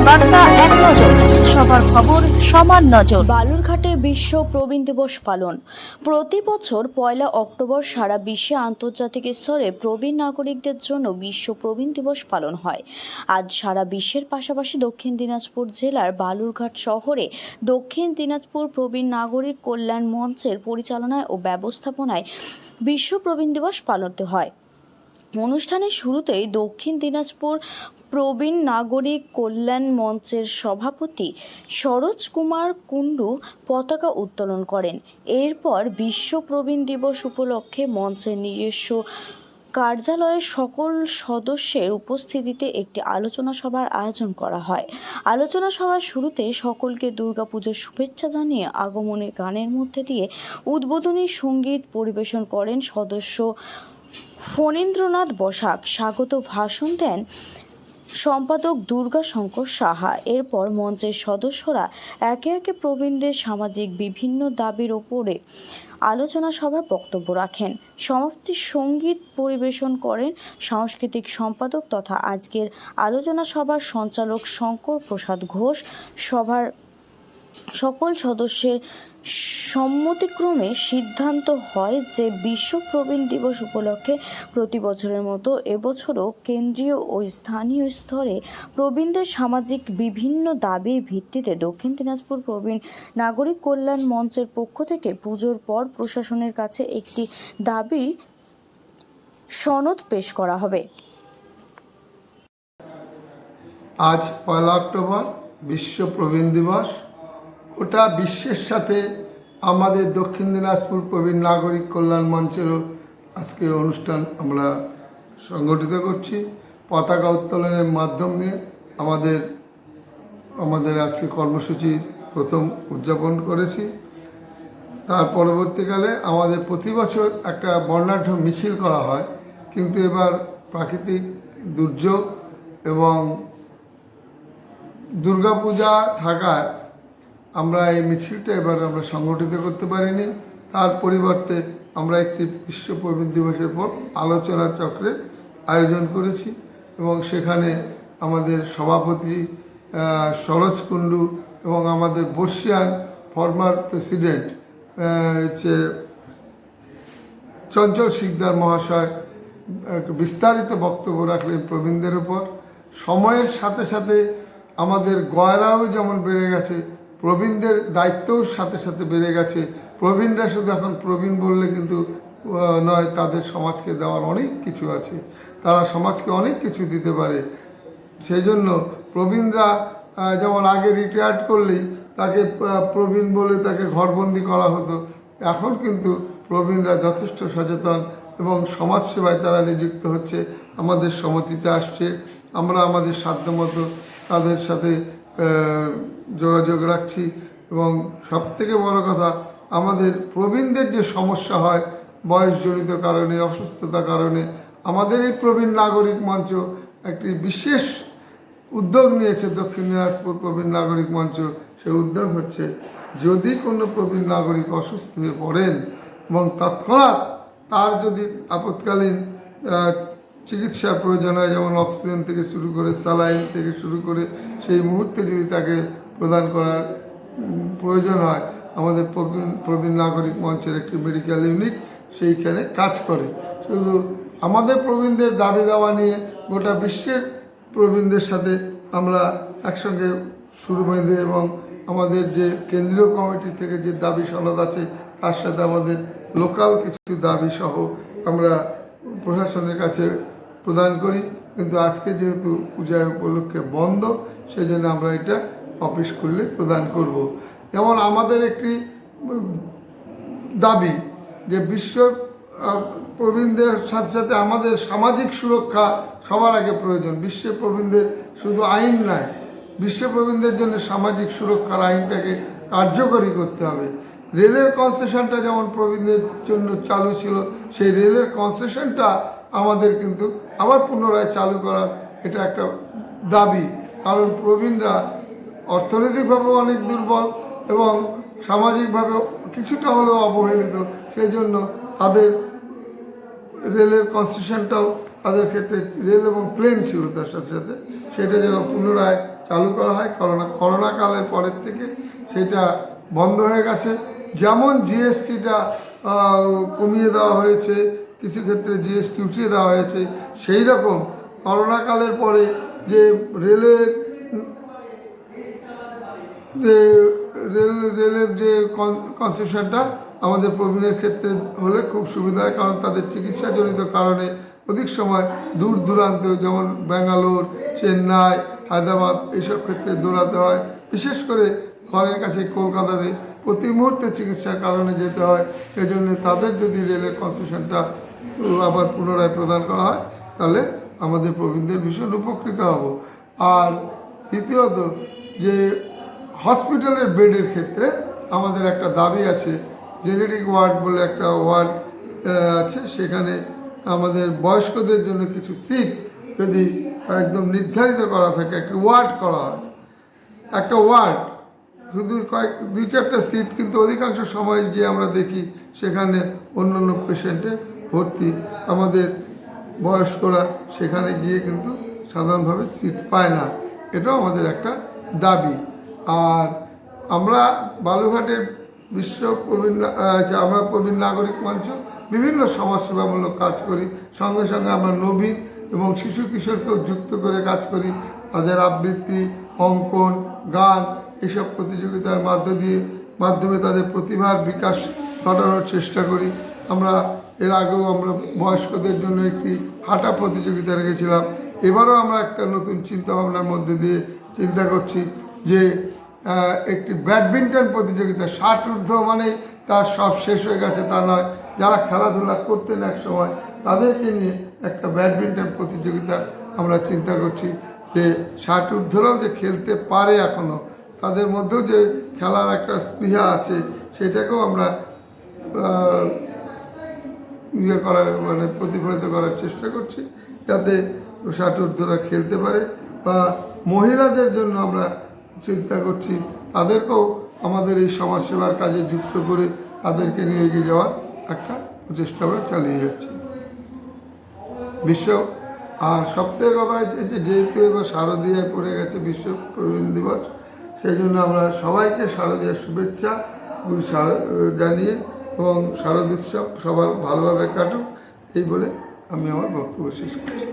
বার্তা এক নজর, সবার খবর সমান নজর। বালুরঘাটে বিশ্ব প্রবীণ দিবস পালন। প্রতি বছর 1 অক্টোবর সারা বিশ্বে আন্তর্জাতিক স্তরে প্রবীণ নাগরিকদের জন্য বিশ্ব প্রবীণ দিবস পালন হয়। আজ সারা বিশ্বের পাশাপাশি দক্ষিণ দিনাজপুর জেলার বালুরঘাট শহরে দক্ষিণ দিনাজপুর প্রবীণ নাগরিক কল্যাণ মঞ্চের পরিচালনায় ও ব্যবস্থাপনায় বিশ্ব প্রবীণ দিবস পালিত হয়। অনুষ্ঠানের শুরুতেই দক্ষিণ দিনাজপুর প্রবীণ নাগরিক কল্যাণ মঞ্চের সভাপতি সরোজ কুমার কুণ্ডু পতাকা উত্তোলন করেন। এরপর বিশ্ব প্রবীণ দিবস উপলক্ষে মঞ্চের নিজস্ব কার্যালয়ের সকল সদস্যের উপস্থিতিতে একটি আলোচনা সভার আয়োজন করা হয়। আলোচনা সভার শুরুতে সকলকে দুর্গাপুজোর শুভেচ্ছা জানিয়ে আগমনের গানের মধ্যে দিয়ে উদ্বোধনী সঙ্গীত পরিবেশন করেন সদস্য ফণীন্দ্রনাথ বসাক। স্বাগত ভাষণ দেন সম্পাদক দুর্গা শঙ্কর সাহা। এরপর মঞ্চের সদস্যরা একে একে প্রবীণদের সামাজিক বিভিন্ন দাবির ওপরে আলোচনা সভার বক্তব্য রাখেন। সমাপ্তি সঙ্গীত পরিবেশন করেন সাংস্কৃতিক সম্পাদক তথা আজকের আলোচনা সভার সঞ্চালক শঙ্কর প্রসাদ ঘোষ। সভার সকল সদস্যের সম্মতিক্রমে সিদ্ধান্ত হয় যে বিশ্ব প্রবীণ দিবস উপলক্ষে প্রতি বছরের মতো এবছরও কেন্দ্রীয় ও স্থানীয় স্তরে প্রবীণদের সামাজিক বিভিন্ন দাবির ভিত্তিতে দক্ষিণ দিনাজপুর প্রবীণ নাগরিক কল্যাণ মঞ্চের পক্ষ থেকে পুজোর পর প্রশাসনের কাছে একটি দাবি সনদ পেশ করা হবে। আজ 1 অক্টোবর বিশ্ব প্রবীণ দিবস। গোটা বিশ্বের সাথে আমাদের দক্ষিণ দিনাজপুর প্রবীণ নাগরিক কল্যাণ মঞ্চেরও আজকে অনুষ্ঠান আমরা সংগঠিত করছি। পতাকা উত্তোলনের মাধ্যম দিয়ে আমাদের আজকে কর্মসূচি প্রথম উদযাপন করেছি। তার পরবর্তীকালে আমাদের প্রতি বছর একটা বর্ণাঢ্য মিছিল করা হয়, কিন্তু এবার প্রাকৃতিক দুর্যোগ এবং দুর্গাপূজা থাকায় আমরা এই মিছিলটা এবার আমরা সংগঠিত করতে পারিনি। তার পরিবর্তে আমরা একটি বিশ্ব প্রবীণ দিবসের পর আলোচনা চক্রের আয়োজন করেছি এবং সেখানে আমাদের সভাপতি সরোজ কুণ্ডু এবং আমাদের বর্ষিয়ান ফরমার প্রেসিডেন্ট হচ্ছে চঞ্চল শিকদার মহাশয় বিস্তারিত বক্তব্য রাখলেন প্রবীণদের উপর। সময়ের সাথে সাথে আমাদের গয়রাও যেমন বেড়ে গেছে, প্রবীণদের দায়িত্বও সাথে সাথে বেড়ে গেছে। প্রবীণরা শুধু এখন প্রবীণ বললে কিন্তু নয়, তাদের সমাজকে দেওয়ার অনেক কিছু আছে, তারা সমাজকে অনেক কিছু দিতে পারে। সেই জন্য প্রবীণরা যেমন আগে রিটায়ার্ড করলেই তাকে প্রবীণ বলে তাকে ঘরবন্দি করা হতো, এখন কিন্তু প্রবীণরা যথেষ্ট সচেতন এবং সমাজসেবায় তারা নিযুক্ত হচ্ছে, আমাদের সম্মতিতে আসছে। আমরা আমাদের সাধ্যমতো তাদের সাথে যোগাযোগ রাখছি এবং সবথেকে বড় কথা, আমাদের প্রবীণদের যে সমস্যা হয় বয়সজনিত কারণে, অসুস্থতার কারণে, আমাদের এই প্রবীণ নাগরিক মঞ্চ একটি বিশেষ উদ্যোগ নিয়েছে। দক্ষিণ দিনাজপুর প্রবীণ নাগরিক মঞ্চ সেই উদ্যোগ হচ্ছে, যদি কোনো প্রবীণ নাগরিক অসুস্থ হয়ে পড়েন এবং তৎক্ষণাৎ তার যদি আপৎকালীন চিকিৎসার প্রয়োজন হয়, যেমন অক্সিজেন থেকে শুরু করে স্যালাইন থেকে শুরু করে, সেই মুহূর্তে যদি তাকে প্রদান করার প্রয়োজন হয়, আমাদের প্রবীণ নাগরিক মঞ্চের একটি মেডিকেল ইউনিট সেইখানে কাজ করে। শুধু আমাদের প্রবীণদের দাবি দাওয়া নিয়ে গোটা বিশ্বের প্রবীণদের সাথে আমরা একসঙ্গে সুর বেঁধে এবং আমাদের যে কেন্দ্রীয় কমিটি থেকে যে দাবি সনদ আছে তার সাথে আমাদের লোকাল কিছু দাবি সহ আমরা প্রশাসনের কাছে প্রদান করি। কিন্তু আজকে যেহেতু পূজা উপলক্ষে বন্ধ, সেই জন্য আমরা এটা অফিস খুললে প্রদান করব। যেমন আমাদের একটি দাবি যে বিশ্ব প্রবীণদের সাথে সাথে আমাদের সামাজিক সুরক্ষা সবার আগে প্রয়োজন। বিশ্ব প্রবীণদের শুধু আইন নয়, বিশ্ব প্রবীণদের জন্য সামাজিক সুরক্ষার আইনটাকে কার্যকরী করতে হবে। রেলের কনসেশনটা যেমন প্রবীণদের জন্য চালু ছিল, সেই রেলের কনসেশনটা আমাদের কিন্তু আবার পুনরায় চালু করার এটা একটা দাবি। কারণ প্রবীণরা অর্থনৈতিকভাবেও অনেক দুর্বল এবং সামাজিকভাবেও কিছুটা হলেও অবহেলিত। সেই জন্য তাদের রেলের কনসেশনটাও তাদের ক্ষেত্রে, রেল এবং প্লেন ছিল তার সাথে সাথে, সেটা যেন পুনরায় চালু করা হয়। করোনা কালের পরের থেকে সেটা বন্ধ হয়ে গেছে। যেমন জিএসটিটা কমিয়ে দেওয়া হয়েছে, কিছু ক্ষেত্রে জিএসটি উঠিয়ে দেওয়া হয়েছে, সেই রকম করোনাকালের পরে যে রেলের যে কনসেশনটা আমাদের প্রবীণের ক্ষেত্রে হলে খুব সুবিধা হয়, কারণ তাদের চিকিৎসাজনিত কারণে অধিক সময় দূর দূরান্ত যেমন ব্যাঙ্গালোর, চেন্নাই, হায়দ্রাবাদ এইসব ক্ষেত্রে দৌড়াতে হয়। বিশেষ করে ঘরের কাছে কলকাতাতে প্রতি মুহূর্তে চিকিৎসার কারণে যেতে হয়। সেই জন্য তাদের যদি রেলের কনসেশনটা আবার পুনরায় প্রদান করা হয় তাহলে আমাদের প্রবীণদের ভীষণ উপকৃত হব। আর দ্বিতীয়ত যে হসপিটালের বেডের ক্ষেত্রে আমাদের একটা দাবি আছে, জেনেটিক ওয়ার্ড বলে একটা ওয়ার্ড আছে, সেখানে আমাদের বয়স্কদের জন্য কিছু সিট যদি একদম নির্ধারিত করা থাকে, একটা ওয়ার্ড করা হয়, একটা ওয়ার্ড শুধু দুই চারটা সিট, কিন্তু অধিকাংশ সময় গিয়ে আমরা দেখি সেখানে অন্য অন্য পেশেন্টে ভর্তি, আমাদের বয়স্করা সেখানে গিয়ে কিন্তু সাধারণভাবে সিট পায় না। এটাও আমাদের একটা দাবি। আর আমরা বালুঘাটের আমরা প্রবীণ নাগরিক মঞ্চ বিভিন্ন সমাজসেবামূলক কাজ করি, সঙ্গে সঙ্গে আমরা নবীন এবং শিশু কিশোরকেও যুক্ত করে কাজ করি। তাদের আবৃত্তি, অঙ্কন, গান এইসব প্রতিযোগিতার মাধ্যমে তাদের প্রতিভার বিকাশ ঘটানোর চেষ্টা করি। আমরা এর আগেও আমরা বয়স্কদের জন্য একটি হাঁটা প্রতিযোগিতা রেখেছিলাম। এবারও আমরা একটা নতুন চিন্তাভাবনার মধ্যে দিয়ে চিন্তা করছি যে একটি ব্যাডমিন্টন প্রতিযোগিতা। 60 ঊর্ধ্ব মানেই তার সব শেষ হয়ে গেছে তা নয়, যারা খেলাধুলা করতেন এক সময় তাদেরকে নিয়ে একটা ব্যাডমিন্টন প্রতিযোগিতা আমরা চিন্তা করছি, যে 60 ঊর্ধ্বরাও যে খেলতে পারে এখনও, তাদের মধ্যেও যে খেলার একটা স্পৃহা আছে, সেটাকেও আমরা প্রতিফলিত করার চেষ্টা করছি, যাতে 60 ঊর্ধ্বরা খেলতে পারে। বা মহিলাদের জন্য আমরা চিন্তা করছি, তাদেরকেও আমাদের এই সমাজসেবার কাজে যুক্ত করে তাদেরকে নিয়ে এগিয়ে যাওয়ার একটা প্রচেষ্টা আমরা চালিয়ে যাচ্ছি। আর সবথেকে কথা হচ্ছে যে যেহেতু এবার শারদীয়ায় পড়ে গেছে বিশ্ব প্রবীণ দিবস, সেই জন্য আমরা সবাইকে শারদীয়ার শুভেচ্ছা জানিয়ে এবং শারদোৎসব সবার ভালোভাবে কাটুক এই বলে আমি আমার বক্তব্য শেষ করছি।